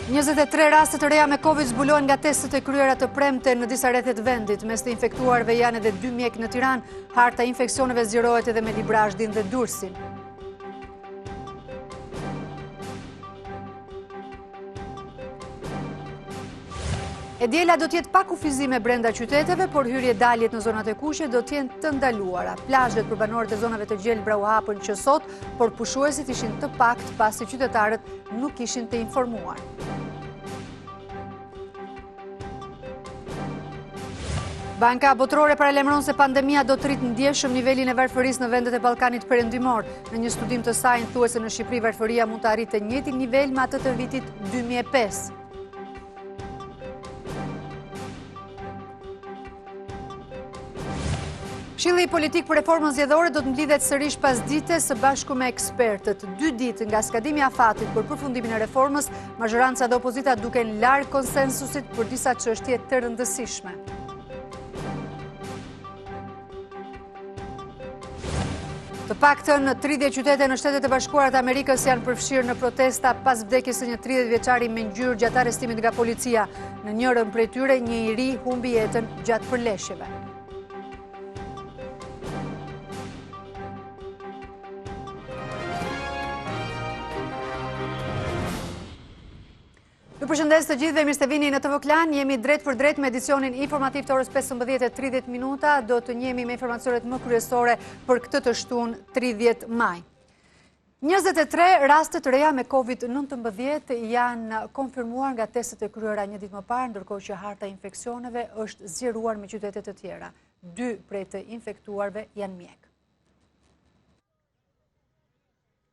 23 raste të reja me Covid zbulojnë nga testet e kryera të premte në disa rrethet vendit. Mes të infektuarve janë edhe 2 mjek në Tiranë. Harta e infeksioneve zgjerohet edhe me Librazhdin dhe Durrësin. E diela do t'jetë pa kufizime brenda qyteteve, por hyrje daljet në zonat e kuqe do t'jenë të ndaluara. Plazhet për banorët e zonave të gjelbra u hapën që sot, por pushuesit ishin të pakt pasi qytetarët nuk ishin të informuar. Banka Botërore paralajmëron se pandemia do të rritë ndjeshëm nivelin e varfërisë në vendet e Ballkanit Perëndimor. Në një studim të saj thuhet se në Shqipëri varfëria mund të arrijë të njëjtin nivel me atë të vitit 2005. Këshilli politik për reformën zgjedhore do të mblidhet sërish pas dite së bashku me ekspertët. 2 ditë nga skadimi i afatit për përfundimin e reformës, mazhoranca dhe opozita duken larg konsensusit për disa çështje të rëndësishme. Të paktën 30 qytete në Shtetet e Bashkuara të Amerikës janë përfshirë në protesta pas vdekjes së një 30-vjeçari me ngjyrë gjatë arrestimit nga policia. Në njërin prej tyre, një i ri humbi jetën gjatë përleshjeve. Ju përshëndes të gjithëve, mirë se vini në TV Klan. Jemi drejt për drejt me edicionin informativ të orës 15:30. Do të njemi me informacionet më kryesore për këtë të shtunë 30 maj. 23 raste të reja me Covid-19 janë konfirmuar nga testet e kryera një ditë më parë, ndërkohë që harta e infeksioneve është zgjeruar me qytete të tjera. 2 prej të infektuarve janë mjek.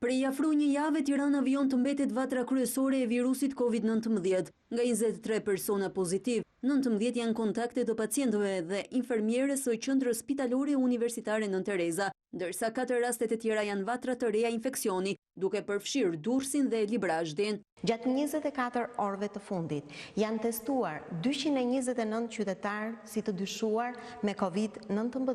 Prej afro një jave, Tirana vijon të mbetet vatra kryesore e virusit Covid-19. Nga 23 persona pozitiv, 19 janë kontakte të pacientëve dhe infermierës së qendrës spitalore universitare Nën Tereza, ndërsa 4 rastet e tjera janë vatra të reja infeksioni, duke përfshirë Durrësin dhe Librazhdin. Gjatë 24 orëve të fundit janë testuar 229 qytetarë si të dyshuar me Covid-19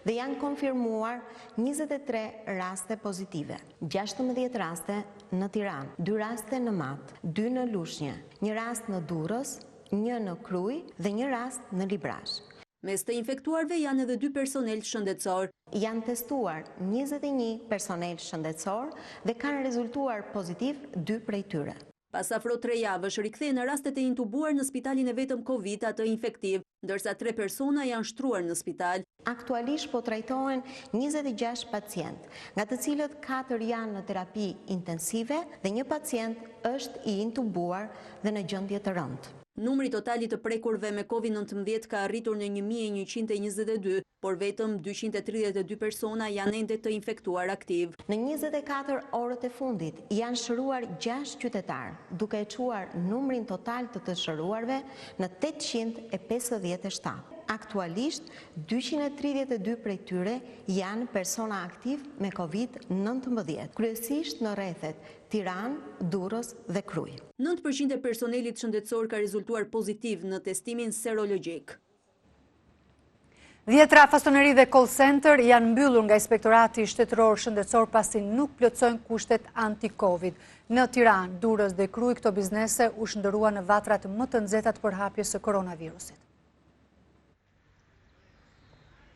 dhe janë konfirmuar 23 raste pozitive. 16 raste në Tiranë, 2 raste në Matë, 2 në Lushnjë, 1 rast në Durrës, 1 në Krujë dhe 1 rast në Librazh. Mes të infektuarve janë edhe 2 personel shëndetësor. Janë testuar 21 personel shëndetësor dhe kanë rezultuar pozitiv 2 prej tyre. Pas afro 3 javësh rikthehen rastet e intubuar në spitalin e vetëm Covid atë infektiv, ndërsa 3 persona janë shtruar në spital. Aktualisht po trajtohen 26 pacient, nga të cilët 4 janë në terapi intensive dhe një pacient është i intubuar dhe në gjendje të rëndë. Numri totali të prekurve me Covid-19 ka arritur në 1122, por vetëm 232 persona janë ende të infektuar aktiv. Në 24 orët e fundit janë shëruar 6 qytetarë, duke e quar numrin total të shëruarve në 857. Aktualisht, 232 prej tyre janë persona aktiv me Covid-19, kryesisht në rrethet Tiranë, Durrës dhe Krujë. 9% e personelit shëndetësor ka rezultuar pozitiv në testimin serologjik. 10 fasoneri dhe call center janë mbyllur nga Inspektorati Shtetëror Shëndetësor pasi nuk plotësojnë kushtet anti-Covid. Në Tiranë, Durrës dhe Krujë këto biznese u shndërruan në vatrat më të nxehta të përhapjes së koronavirusit.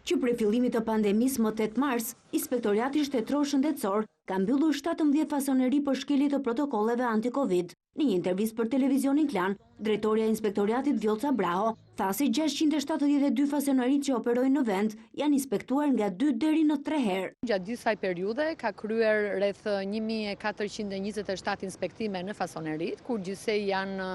Që prej fillimit të pandemisë më 8 mars, Inspektorati Shtetëror Shëndetësor ka mbyllur 17 fasoneri për shkelje të protokolleve anti-Covid. Në një intervistë për televizionin Klan, drejtoria e Inspektoratit Vjoca Braho tha se 672 fasonerit që operojnë në vend janë inspektuar nga 2 deri në 3 herë. Gjatë disa periudhe ka kryer rreth 1427 inspektime në fasonerit, kur gjithsej janë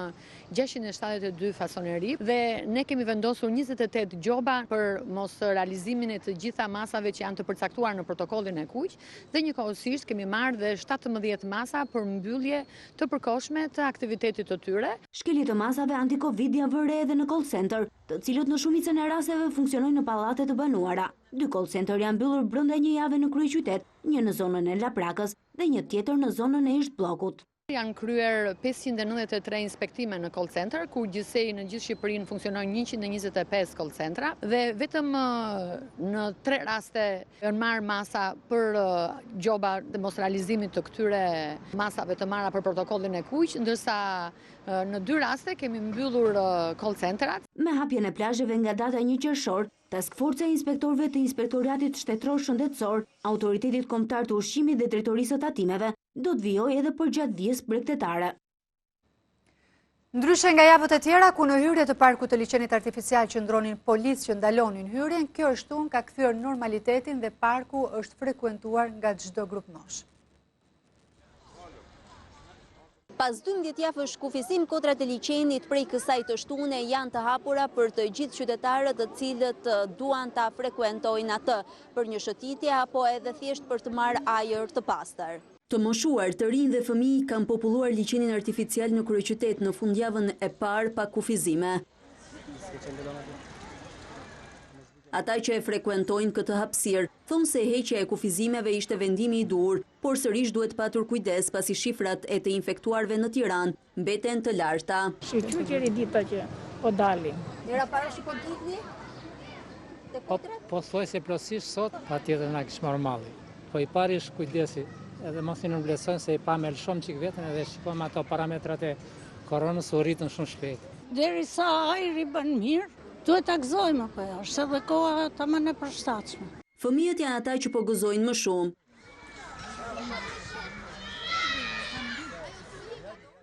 672 fasoneri dhe ne kemi vendosur 28 gjoba për mos realizimin e të gjitha masave që janë të përcaktuar në protokollin e kuq dhe njëkohësisht kemi marrë dhe 17 masa për mbyllje të përkohshme të aktivitetit të tyre. Shkelje të masave anti-Covid janë vëre edhe në call center, të cilët në shumicën e rasteve funksionojnë në pallate të banuara. 2 call center janë mbyllur brenda një jave në kryeqytet, një në zonën e Laprakës dhe një tjetër në zonën e Ishtbllokut. Janë kryer 593 inspektime në call center, kur gjithsej në gjithë Shqipërinë funksionojnë 125 call centra dhe vetëm në 3 raste janë marrë masa për gjoba demonstralizimit të këtyre masave të marra për protokollin e kuq, ndërsa në 2 raste kemi mbyllur call centrat. Me hapjen e plazheve nga data 1 qershor, Task Force e inspektorëve të Inspektoratit Shtetëror Shëndetësor, Autoritetit Kombëtar të Ushqimit dhe Drejtorisë së Tatimeve do të vijojë edhe për gjatëvijës bregdetare. Ndryshe nga javët e tjera, ku në hyrje të parkut të liçenit artificial qëndronin policë që ndalonin hyrjen, kjo shtun ka kthyer normalitetin dhe parku është frekuentuar nga çdo grup mosh. Pas 12 javësh kufizim, kodrat e liçenit prej kësaj të shtune janë të hapura për të gjithë qytetarët të cilët duan ta frekuentojnë atë për një shëtitje apo edhe thjesht për të marrë ajër të pastër. Të moshuar, të rinj dhe fëmijë kanë populluar liçenin artificial në kryeqytet në fundjavën e parë pa kufizime. Ata që e frekuentojnë këtë hapësirë thonë se heqja e kufizimeve ishte vendimi i dur, por sërish duhet patur kujdes pasi shifrat e të infektuarve në Tiranë mbeten të larta. Shqyqeri dita që po dalin. Njëra para që po ditni? Po thoj se plotësisht sot patjetër na kish normali. Po i pari është kujdesi, edhe mos i nëmbulesojnë se i pa me lëshom çik veten edhe shikojmë ato parametrat e koronës u rritën shumë shpejt. Derisa ajri bën mirë, duhet ta gëzojmë apo jo, është edhe koha tamam e përshtatshme. Fëmijët janë ata që po gëzojnë më shumë.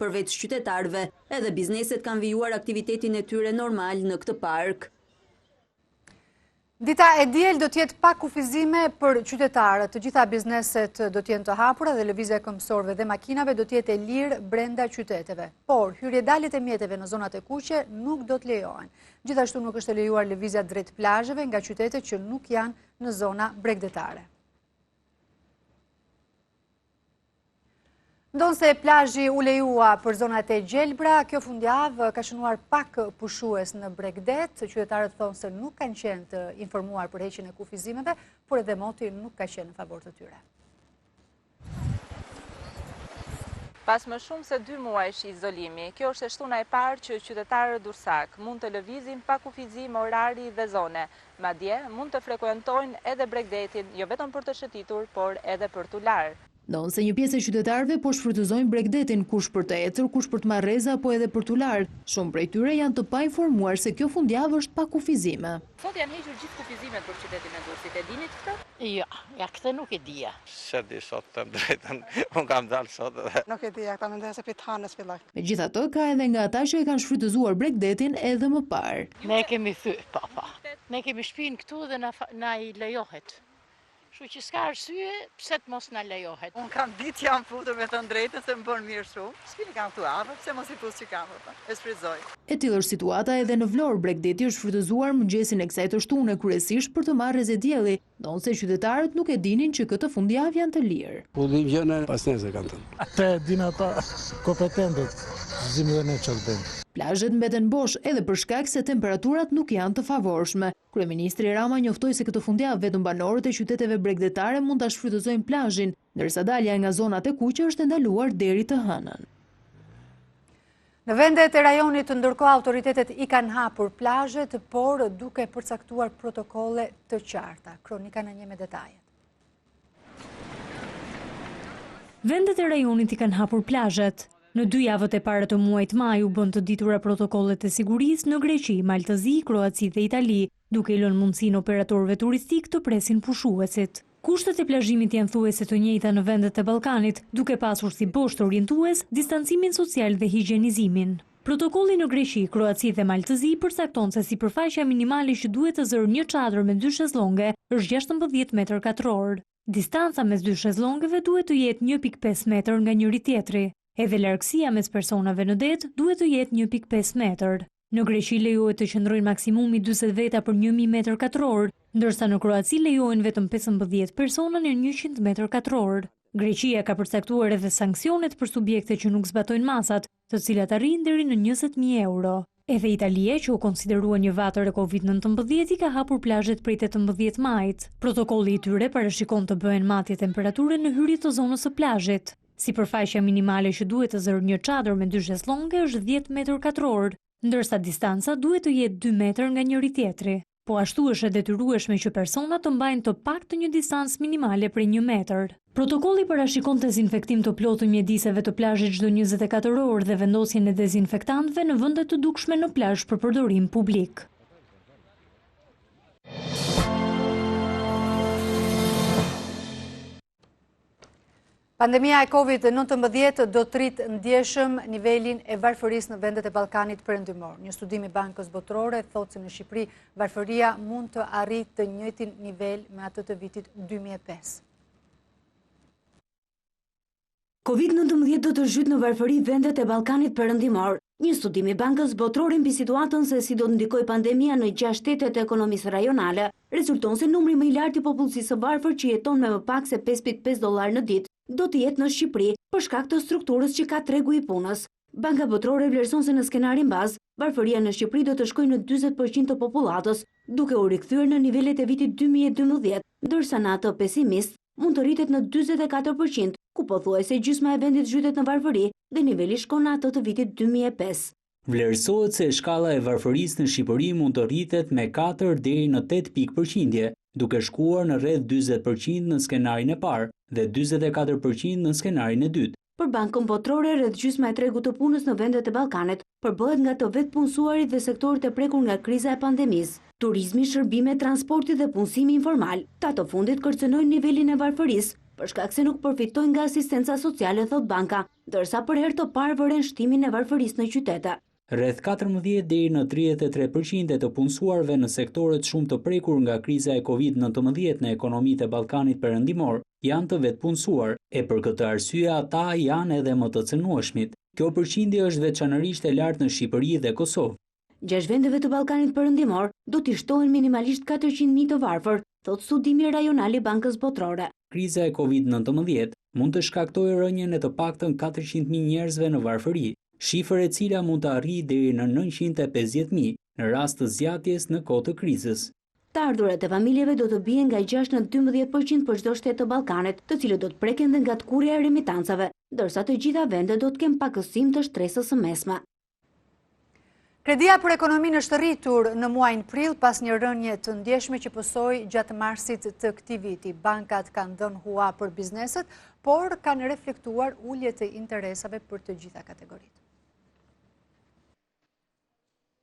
Përveç qytetarëve, edhe bizneset kanë vijuar aktivitetin e tyre normal në këtë park. Dita e diel do t'jetë pa kufizime për qytetarët. Të gjitha bizneset do t'jenë të hapura dhe lëvizja e këmbësorëve dhe makinave do t'jetë e lirë brenda qyteteve. Por, hyrjedaljet e mjeteve në zonat e kuqe nuk do t'lejohen. Gjithashtu nuk është lejuar lëvizja drejt plazheve nga qytetet që nuk janë në zona bregdetare. Ndonë se plazhi u lejua për zonat e gjelbra, kjo fundjavë ka shënuar pak pushues në Bregdet. Qytetarët thonë se nuk kanë qenë të informuar për heqjen e kufizimeve, por edhe moti nuk ka qenë në favor të tyre. Pas më shumë se 2 muajsh izolimi, kjo është shtuna e parë që qytetarët Durrësak mund të lëvizin pa kufizim orari dhe zone. Madje mund të frekuentojnë edhe Bregdetin, jo vetëm për të shëtitur, por edhe për t'u larë. Ndonë se një pjesë e qytetarëve po shfrytëzojnë Bregdetin, kush për të ecur, kush për të marrë rreza apo edhe për t'u larë. Shumë prej tyre janë të painformuar se kjo fundjavë është pa kufizime. Sot janë hequr gjithë kufizimet për qytetin e Durrësit. E dinit këtë? Ja, këtë nuk e dija. Se di sot të drejtën, unë kam dalë sot. Nuk e dija, këta mendojnë se prit hanës filloj. Megjithatë, ka edhe nga ata që e kanë shfrytëzuar Bregdetin edhe më parë. Ne kemi thyr, papa. Ne kemi shtëpinë këtu dhe na i lejohet. Kështu që s'ka arsye pse të mos na lejohet. Unë kam ditë jam futur me të drejtën se më bën mirë shumë. Shpini kam këtu avë, pse mos i pus që kam, e shfrytëzoj. E tillë është situata edhe në Vlorë. Bregdeti është shfrytëzuar mëngjesin e kësaj të shtune kryesisht për të marrë rrezë dielli, ndonse qytetarët nuk e dinin që këtë fundjavë janë të lirë. U vjen pas nesër kanë thënë. Atë din ata kompetentët, zimi dhe ne çfarë bëjmë. Plazhet mbeten bosh edhe për shkak se temperaturat nuk janë të favorshme. Kryeministri Rama njoftoi se këtë fundjavë vetëm banorët e qyteteve bregdetare mund ta shfrytëzojnë plazhin, ndërsa dalja nga zonat e kuqe është ndaluar deri të hënën. Në vendet e rajonit ndërkohë autoritetet i kanë hapur plazhet, por duke përcaktuar protokolle të qarta. Kronika në një me detajet. Vendet e rajonit i kanë hapur plazhet. Në 2 javët e para të muajit maj u bën të ditura protokollet e sigurisë në Greqi, Maltëzi, Kroaci dhe Itali, duke i lënë mundësinë operatorëve turistik të presin pushuesit. Kushtet e plazhimit janë thuajse të njëjta në vendet e Ballkanit, duke pasur si poshtë orientues distancimin social dhe higjienizimin. Protokolli në Greqi, Kroaci dhe Maltëzi përcakton se sipërfaqja minimale që duhet të zërë një çadër me 2 shezllonge është 16 metër katror. Distanca mes 2 shezllongeve duhet të jetë 1.5 metër nga njëri tjetri. Edhe largësia mes personave në det duhet të jetë 1.5 metër. Në Greqi lejohet të qëndrojnë maksimumi 40 veta për 1000 metër katror, ndërsa në Kroaci lejohen vetëm 15 persona në 100 metër katror. Greqia ka përcaktuar edhe sanksionet për subjekte që nuk zbatojnë masat, të cilat arrin deri në 20.000 euro. Edhe Italia, që u konsiderua një vatër e Covid-19, ka hapur plazhet prej 18 majit. Protokolli i tyre parashikon të bëhen matje temperature në hyrje të zonës së plazhit. Sipërfaqja minimale që duhet të zërë një çadër me 2 shezlonge është 10 metër katror, ndërsa distanca duhet të jetë 2 metër nga njëri tjetri. Po ashtu është e detyrueshme që personat të mbajnë të paktën një distancë minimale prej 1 metër. Protokolli parashikon dezinfektim të plotë të mjediseve të plazhit çdo 24 orë dhe vendosjen e dezinfektantëve në vende të dukshme në plazh për përdorim publik. Pandemia e COVID-19 do të rritë ndjeshëm nivelin e varfërisë në vendet e Ballkanit Perëndimor. Një studim i Bankës Botërore thotë se në Shqipëri varfëria mund të arrijë të njëjtin nivel me atë të vitit 2005. COVID-19 do të zhytë në varfëri vendet e Ballkanit Perëndimor. Një studim i Bankës Botërore mbi situatën se si do të ndikojë pandemia në 6 shtetet e ekonomisë rajonale, rezulton se numri më i lartë i popullsisë së varfër që jeton me më pak se $5.5 në ditë do të jetë në Shqipëri për shkak të strukturës që ka tregu i punës. Banka Botërore vlerëson se në skenarin bazë, varfëria në Shqipëri do të shkojë në 40% të popullatës, duke u rikthyer në nivelet e vitit 2012, ndërsa në atë pesimist mund të rritet në 44%, ku pothuajse gjysma e vendit zhytet në varfëri dhe niveli shkon në atë të vitit 2005. Vlerësohet se shkalla e varfërisë në Shqipëri mund të rritet me 4 deri në 8 pikë përqindje, duke shkuar në rreth 40% në skenarin e parë dhe 44% në skenarin e dytë. Për Bankën Botërore, rreth gjysma e tregut të punës në vendet e Ballkanit përbëhet nga të vetpunësuarit dhe sektorët e prekur nga kriza e pandemisë. Turizmi, shërbime, transporti dhe punësimi informal, ta të fundit kërcënojnë nivelin e varfërisë, për shkak se nuk përfitojnë nga asistenca sociale, thot banka, ndërsa për herë të parë vëren shtimin e varfërisë në qytete. Rreth 14 deri në 33% të punësuarve në sektorët shumë të prekur nga kriza e COVID-19 në ekonomitë e Ballkanit Perëndimor janë të vetpunësuar, e për këtë arsye ata janë edhe më të cënueshmit. Kjo përqindje është veçanërisht e lartë në Shqipëri dhe Kosovë. 6 vendeve të Ballkanit Perëndimor do t'i shtohen minimalisht 400.000 të varfër, thot studimi rajonal i Bankës Botërore. Kriza e COVID-19 mund të shkaktojë rënien e të paktën 400.000 njerëzve në varfëri, shifër e cila mund të arrijë deri në 950.000 në rast të zgjatjes në kohë të krizës. Të ardhurat e familjeve do të bien nga 6 në 12% për çdo shtet të Ballkanit, të cilët do të preken dhe nga tkurrja e remitancave, ndërsa të gjitha vendet do të kenë pakësim të shtresës së mesme. Kredia për ekonominë është rritur në muajin prill pas një rënje të ndjeshme që pësoi gjatë marsit të këtij viti. Bankat kanë dhënë hua për bizneset, por kanë reflektuar ulje të interesave për të gjitha kategoritë.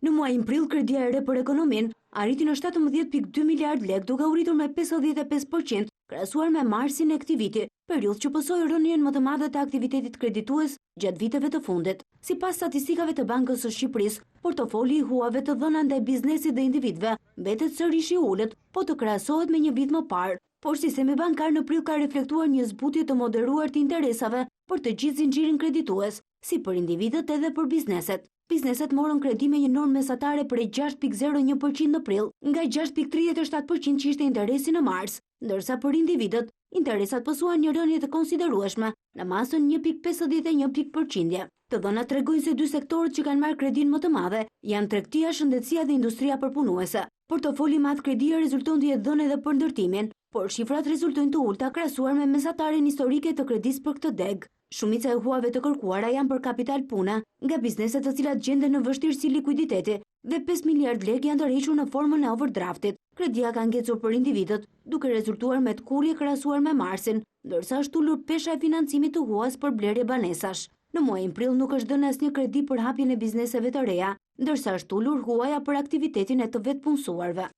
Në muajin prill, kredia e re për ekonominë arriti në 17.2 miliard lek, duke u rritur me 55% krahasuar me marsin e këtij viti, periudhë që pësoi rënien më të madhe të aktivitetit kreditues gjatë viteve të fundit. Sipas statistikave të Bankës së Shqipërisë, portofoli i huave të dhëna ndaj biznesit dhe individëve mbetet sërish i ulët, po të krahasohet me një vit më parë. Por sistemi bankar në prill ka reflektuar një zbutje të moderuar të interesave për të gjithë zinxhirin kreditues, si për individët edhe për bizneset. Bizneset morën kredi me një normë mesatare prej 6.01% në prill, nga 6.37% që ishte interesi në mars, ndërsa për individët, interesat pësuan një rënje të konsiderueshme në masën 1.51 pikë përqindje. Të dhënat tregojnë se 2 sektorët që kanë marrë kredin më të madhe janë tregtia, shëndetësia dhe industria përpunuese. Portofoli i madh kredia rezulton të jetë dhënë edhe për ndërtimin, por shifrat rezultojnë të ulta krahasuar me mesataren historike të kredisë për këtë deg. Shumica e huave të kërkuara janë për kapital pune, nga bizneset të cilat gjenden në vështirësi likuiditeti, dhe 5 miliard lek janë ndërhequr në formën e overdraftit. Kredia ka ngecur për individët, duke rezultuar me tkurrje krahasuar me marsin, ndërsa është ulur pesha e financimit të huas për blerje banesash. Në muajin prill nuk është dhënë asnjë kredi për hapjen e bizneseve të reja, ndërsa është ulur huaja për aktivitetin e të vetpunësuarve.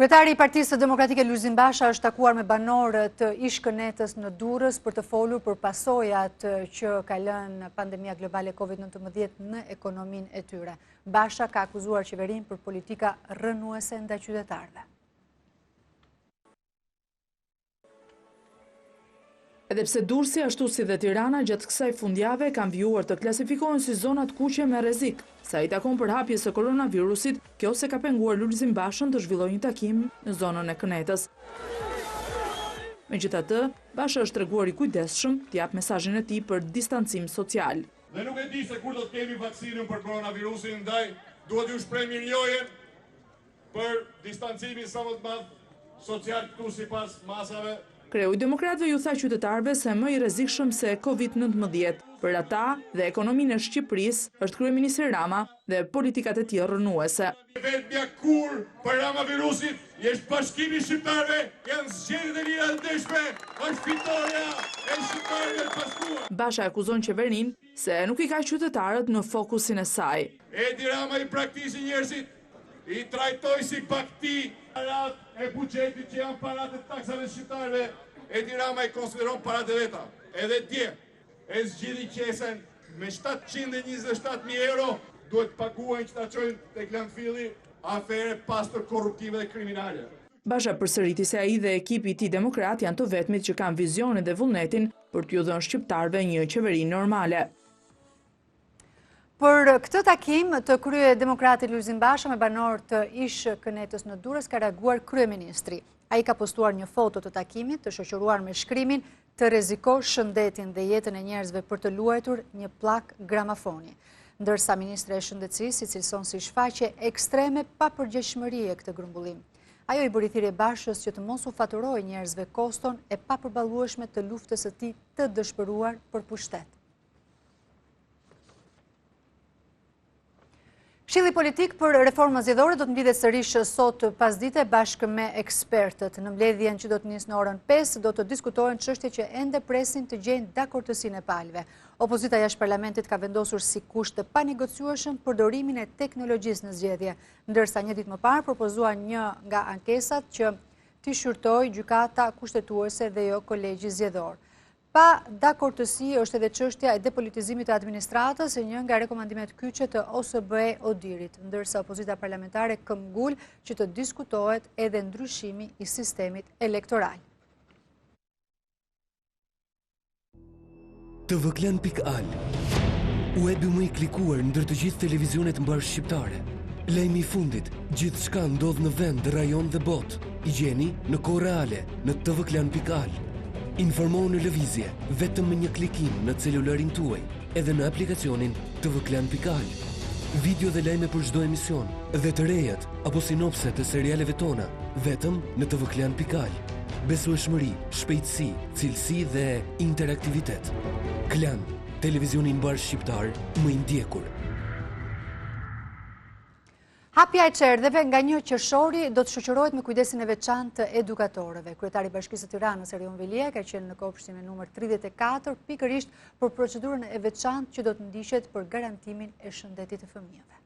Kryetari i Partisë Demokratike Lulzim Basha është takuar me banorët të ish-kënetës në Durrës për të folur për pasojat që ka lënë pandemia globale COVID-19 në ekonominë e tyre. Basha ka akuzuar qeverinë për politika rënuese ndaj qytetarëve. Edhe pse Durrësi ashtu si dhe Tirana gjatë kësaj fundjave kanë vijuar të klasifikohen si zonat kuqe me rrezik, sa i takon përhapjes së koronavirusit, kjo se ka penguar Lulzim Bashën të zhvillojë një takim në zonën e Kënetës. Megjithatë, Basha është treguar i kujdesshëm të jap mesazhin e tij për distancim social. Dhe nuk e di se kur do të kemi vaksinën për koronavirusin, ndaj duhet ju shpreh mirënjohjen për distancimin sa më të madh social këtu sipas masave. Kreu i Demokratëve ju tha qytetarëve se më i rrezikshëm se COVID-19 për ata dhe ekonominë e Shqipërisë është kryeministri Rama dhe politikat e tij rrënuese. Vetmja kur për ramavirusit është bashkimi shqiptarëve, janë zgjedhjet e lira të ndeshme, është fitoria e shqiptarëve të bashkuar. Basha akuzon qeverinë se nuk i ka qytetarët në fokusin e saj. Edi Rama i praktisi njerëzit, i trajtoj si bakti parat e buxhetit që janë parat e taksave shqiptarëve. Edi Rama i konsideron parat e veta. Edhe dje e zgjidhi qesen me 727.000 euro duhet paguajnë që ta çojnë tek landfilli afere pastër korruptive dhe kriminale. Basha përsëriti se ai dhe ekipi i tij demokrat janë të vetmit që kanë vizionin dhe vullnetin për t'ju dhënë shqiptarëve një qeveri normale. Për këtë takim të krye demokrati Lulzim Basha me banorë të ish-kënetës në Durrës ka reaguar kryeministri. Ai ka postuar një foto të takimit të shoqëruar me shkrimin të rreziko shëndetin dhe jetën e njerëzve për të luajtur një pllak gramafoni. Ndërsa ministre e shëndetësisë i cilëson si shfaqje ekstreme pa përgjegjshmërie këtë grumbullim. Ajo i bëri thirrje Bashës që të mos u faturojë njerëzve koston e papërballueshme të luftës së tij të dëshpëruar për pushtet. Këshilli politik për reformën zgjedhore do të mblidhet sërish sot pasdite bashkë me ekspertët. Në mbledhjen që do të nisë në orën 5 do të diskutohen çështje që ende presin të gjejnë dakordësinë e palëve. Opozita jashtë parlamentit ka vendosur si kusht të panegociueshëm përdorimin e teknologjisë në zgjedhje, ndërsa një ditë më parë propozua një nga ankesat që t'i shqyrtojë gjykata kushtetuese dhe jo kolegji zgjedhor. Pa dakordësi është edhe çështja e depolitizimit të administratës, një nga rekomandimet kyçe të OSBE Odirit, ndërsa opozita parlamentare këmbgul që të diskutohet edhe ndryshimi i sistemit elektoral. tvklan.al, webi më i klikuar ndër të gjithë televizionet mbar shqiptare. Lajmi i fundit, gjithçka ndodh në vend, rajon dhe botë. I gjeni në kohë reale në tvklan.al. Informohu në lëvizje vetëm me një klikim në celularin tuaj, edhe në aplikacionin tvklan.al. Video dhe lajme për çdo emision dhe të rejat apo sinopse të serialeve tona vetëm në tvklan.al. Besueshmëri, shpejtësi, cilësi dhe interaktivitet. Klan, televizioni mbar shqiptar më i ndjekur. Hapja e çerdheve nga 1 qershori do të shoqërohet me kujdesin e veçantë të edukatorëve. Kryetari i Bashkisë së Tiranës, Erion Velia, ka qenë në kopshtin e numër 34 pikërisht për procedurën e veçantë që do të ndiqet për garantimin e shëndetit të fëmijëve.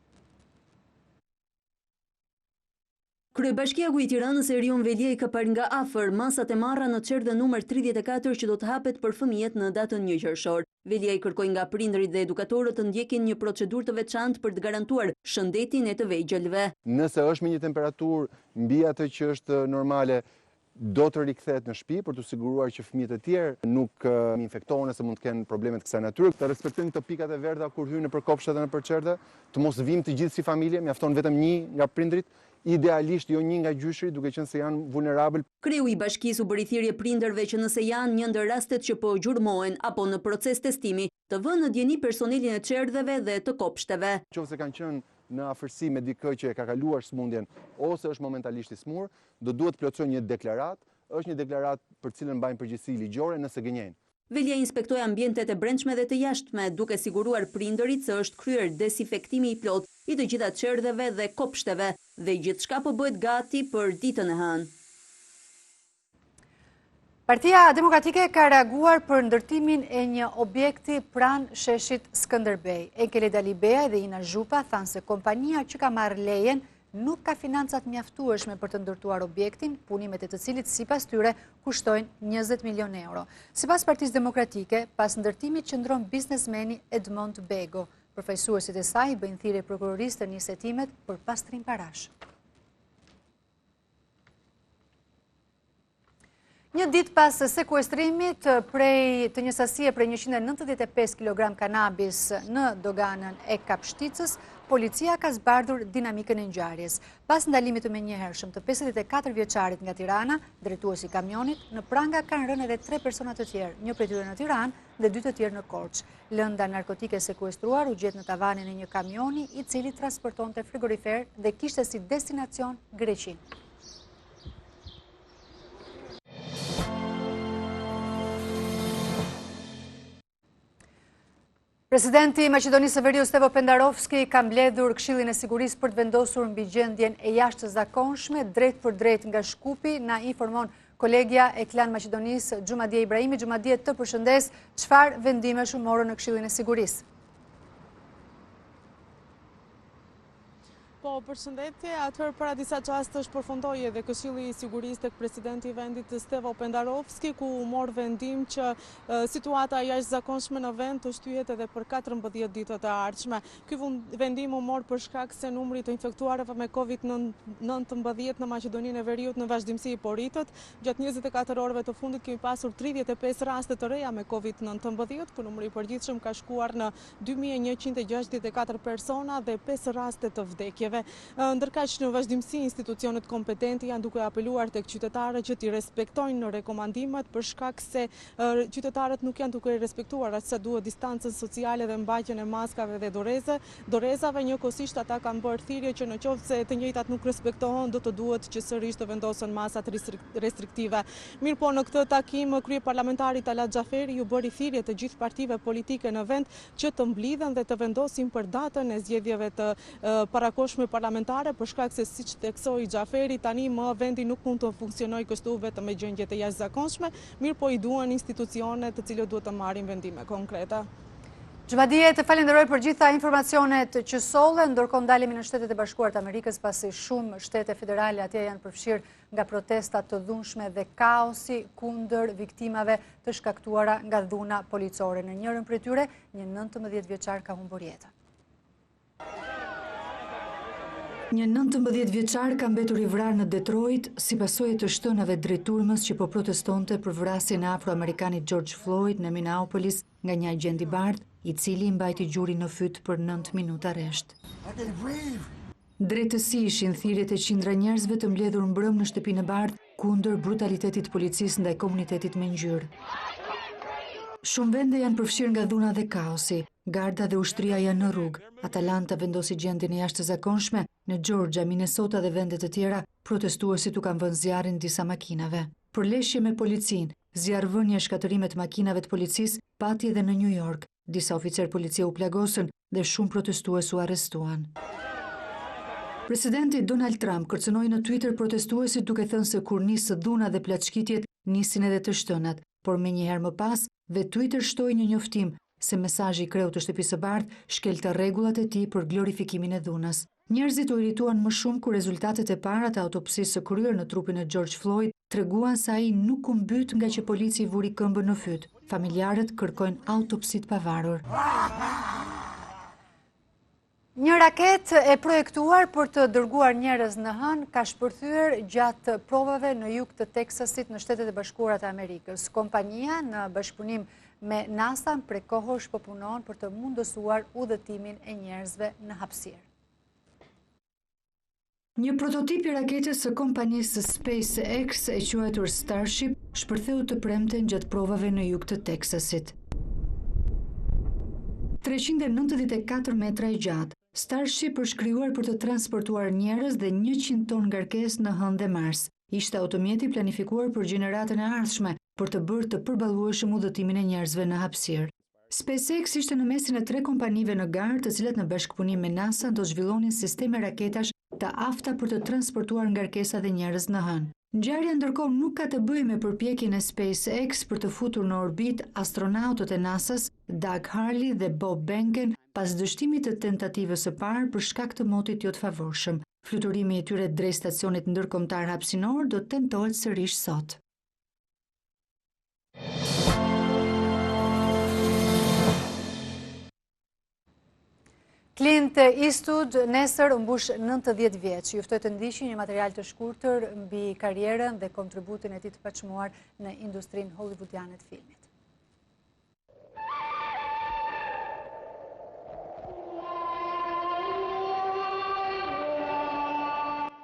Kryebashkiaku i Tiranës Erion Velia ka parë nga afër masat e marra në çerdhe numër 34 që do të hapet për fëmijët në datën 1 qershor. Velia i kërkoi nga prindërit dhe edukatorët të ndjekin një procedurë të veçantë për të garantuar shëndetin e të vegjëlve. Nëse është me një temperaturë mbi atë që është normale, do të rikthehet në shtëpi për të siguruar që fëmijët e tjerë nuk infektohen ose mund të kenë probleme të kësaj natyre. Të respektojmë këto pikat e verdha kur hyjnë nëpër kopshte dhe nëpër çerdhe, të mos vim të gjithë si familje, mjafton vetëm një nga prindrit. Idealisht jo një nga gjyshri, duke qenë se janë vulnerabël. Kreu i bashkisë u bëri thirrje prindërve që nëse janë një ndër rastet që po gjurmohen apo në proces testimi, të vënë në dieni personelin e çerdheve dhe të kopshteve. Nëse kanë qenë në afërsi me dikë që e ka kaluar sëmundjen ose është momentalisht i smur, do duhet plotësojnë një deklaratë, është një deklaratë për cilën mbajnë përgjegjësi ligjore nëse gënjejnë. Velia inspektoi ambientet e brendshme dhe të jashtme, duke siguruar prindërit se është kryer desinfektimi i plot i të gjitha çerdheve dhe kopshteve dhe gjithçka po bëhet gati për ditën e hënë. Partia Demokratike ka reaguar për ndërtimin e një objekti pranë sheshit Skënderbej. Enkeli Dalibea dhe Ina Zhupa thanë se kompania që ka marrë lejen nuk ka financat mjaftueshme për të ndërtuar objektin, punimet e të cilit sipas tyre kushtojnë 20 milion euro. Sipas Partisë Demokratike, pas ndërtimit qëndron biznesmeni Edmond Bego. Përfaqësuesit e saj bëjnë thirrje prokurorisë të nisë hetimet për pastrim parash. Një ditë pas sekuestrimit të një sasie prej 195 kg kanabis në doganën e Kapshticës, policia ka zbardhur dinamikën e ngjarjes. Pas ndalimit të menjëhershëm të 54 vjeçarit nga Tirana, drejtuesi i kamionit, në pranga kanë rënë edhe 3 persona të tjerë, një prej tyre në Tiranë dhe 2 të tjerë në Korçë. Lënda narkotike sekuestruar u gjet në tavanin e një kamioni i cili transportonte frigorifer dhe kishte si destinacion Greqinë. Presidenti i Maqedonisë së Veriut Stevo Pendarovski ka mbledhur Këshillin e Sigurisë për të vendosur mbi gjendjen e jashtëzakonshme drejt për drejt nga Shkupi, na informon kolegja e Klan Maqedonisë Xhumadie Ibrahimi. Xhumadie, të përshëndes, çfarë vendimesh u morën në Këshillin e Sigurisë? Po, përshëndetje, atëherë para disa çastësh përfundoi edhe Këshilli i Sigurisë tek presidenti i vendit Stevo Pendarovski, ku u mor vendim që situata e jashtëzakonshme në vend të shtyhet edhe për 14 ditët e ardhshme. Ky vendim u mor për shkak se numri të infektuarëve me COVID-19 në Maqedoninë e Veriut në vazhdimsi i porritët. Gjatë 24 orëve të fundit kemi pasur 35 raste të reja me COVID-19, ku numri i përgjithshëm ka shkuar në 2164 persona dhe 5 raste të vdekjeve. Ndërkaq në vazhdimsi institucionet kompetenti janë duke apeluar tek qytetarët që t'i respektojnë rekomandimet për shkak se qytetarët nuk janë duke respektuar aq sa duhet distancën sociale dhe mbajtjen e maskave dhe dorezave. Njëkohësisht ata kanë bërë thirrje që në qoftë se të njëjtat nuk respektohen, do të duhet që sërish të vendosen masat restriktive. Mirpo në këtë takim kryeparlamentari Talat Xhaferi ju bëri thirrje të gjithë partive politike në vend që të mblidhen dhe të vendosin për datën e zgjedhjeve të parakoshme parlamentare, për shkak se siç theksoi Xhaferi, tani më vendi nuk mund të funksionojë kështu vetëm me gjendje të jashtëzakonshme, mirë po i duan institucione të cilët duhet të marrin vendime konkrete. Xhumadie, të falenderoj për gjitha informacionet që solle, ndërkohë ndalemi në Shtetet e Bashkuara të Amerikës pasi shumë shtete federale atje janë përfshirë nga protestat të dhunshme dhe kaosi kundër viktimave të shkaktuara nga dhuna policore. Në njërin prej tyre, një 19 vjeçar ka humbur jetën. Një 19 vjeçar ka mbetur i vrarë në Detroit si pasojë të shtënave drejt turmës që po protestonte për vrasjen e afroamerikanit George Floyd në Minneapolis nga një agent i bardhë, i cili mbajti gjurin në fyt për 9 minuta rresht. Drejtësisht thirrjet e qindra njerëzve të mbledhur mbrëm në shtëpinë e bardhë kundër brutalitetit policisë ndaj komunitetit me ngjyrë. Shumë vende janë përfshirë nga dhuna dhe kaosi. Garda dhe ushtria janë në rrugë. Atalanta vendosi gjendjen e jashtëzakonshme. Në Georgia, Minnesota dhe vende të tjera, protestuesit u kanë vënë zjarrin disa makinave. Përleshje me policinë, zjarrvënie, shkatërimet makinave të policisë pati edhe në New York. Disa oficer policie u plagosën dhe shumë protestues u arrestuan. Presidenti Donald Trump kërcënoi në Twitter protestuesit duke thënë se kur nisë dhuna dhe plaçkitjet, nisin edhe të shtënat, por menjëherë më pas, dhe Twitter shtoi një njoftim se mesazhi i kreut të Shtëpisë së Bardhë shkelte rregullat e tij për glorifikimin e dhunës. Njerëzit u irrituan më shumë kur rezultatet e para të autopsisë së kryer në trupin e George Floyd treguan se ai nuk u mbyt nga që polici i vuri këmbën në fyt. Familjarët kërkojnë autopsi të pavarur. Një raket e projektuar për të dërguar njerëz në hënë ka shpërthyer gjatë provave në jug të Teksasit në Shtetet e Bashkuara të Amerikës. Kompania në bashkëpunim me NASA prekohësh po punon për të mundësuar udhëtimin e njerëzve në hapësirë. Një prototip i raketës së kompanisë SpaceX e quajtur Starship shpërtheu të premten gjatë provave në jug të Teksasit. 394 metra i gjatë, Starship është krijuar për të transportuar njerëz dhe 100 ton ngarkesë në hënë dhe Mars. Ishte automjeti planifikuar për gjeneratën e ardhshme për të bërë të përballueshëm udhëtimin e njerëzve në hapësirë. SpaceX ishte në mesin e 3 kompanive në garë, të cilat në bashkëpunim me NASA do zhvillonin sisteme raketash të afta për të transportuar ngarkesa dhe njerëz në hënë. Ngjarja ndërkohë nuk ka të bëjë me përpjekjen e SpaceX për të futur në orbit astronautët e NASA-s Doug Hurley dhe Bob Behnken pas dështimit të tentativës së parë për shkak të motit jo të favorshëm. Fluturimi i tyre drejt stacionit ndërkombëtar hapësinor do tentohet sërish sot. Clint Eastwood nesër mbush 90 vjeç. Ju ftoj të ndiqni një material të shkurtër mbi karrierën dhe kontributin e tij të paçmuar në industrinë hollywoodiane të filmit.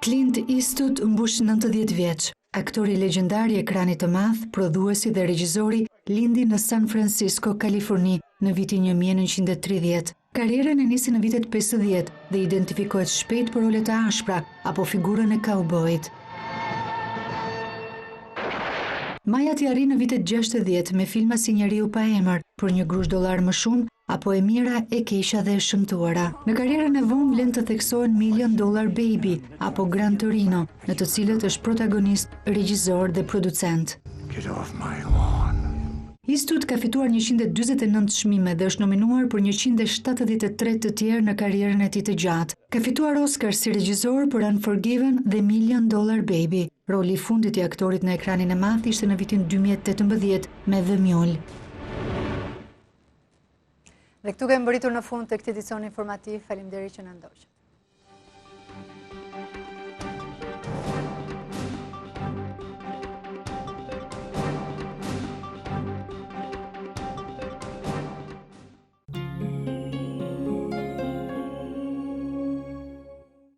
Clint Eastwood mbush 90 vjeç. Aktori legjendar i ekranit të madh, prodhuesi dhe regjizori, lindi në San Francisco, Kaliforni, në vitin 1930. Karrierën e nisi në vitet 50 dhe identifikohet shpejt për rolet e ashpra apo figurën e kaubojit. Maja t'i arri në vitet 60 me filma si Njeriu pa emër, Për një grush dollar më shumë, apo E mira, E keqja dhe e shëmtuara. Në karrierën e vonë vlen të theksohen $1 Million Baby apo Gran Torino, në të cilët është protagonist, regjisor dhe producent. Get off my lawn. Eastwood ka fituar 149 çmime dhe është nominuar për 173 të tjerë në karrierën e tij të gjatë. Ka fituar Oscar si regjisor për Unforgiven dhe $1 Million Baby. Roli i fundit i aktorit në ekranin e madh ishte në vitin 2018 me The Mule. Dhe këtu kemi mbërritur në fund të këtij edicioni informativ. Faleminderit që na ndoqët.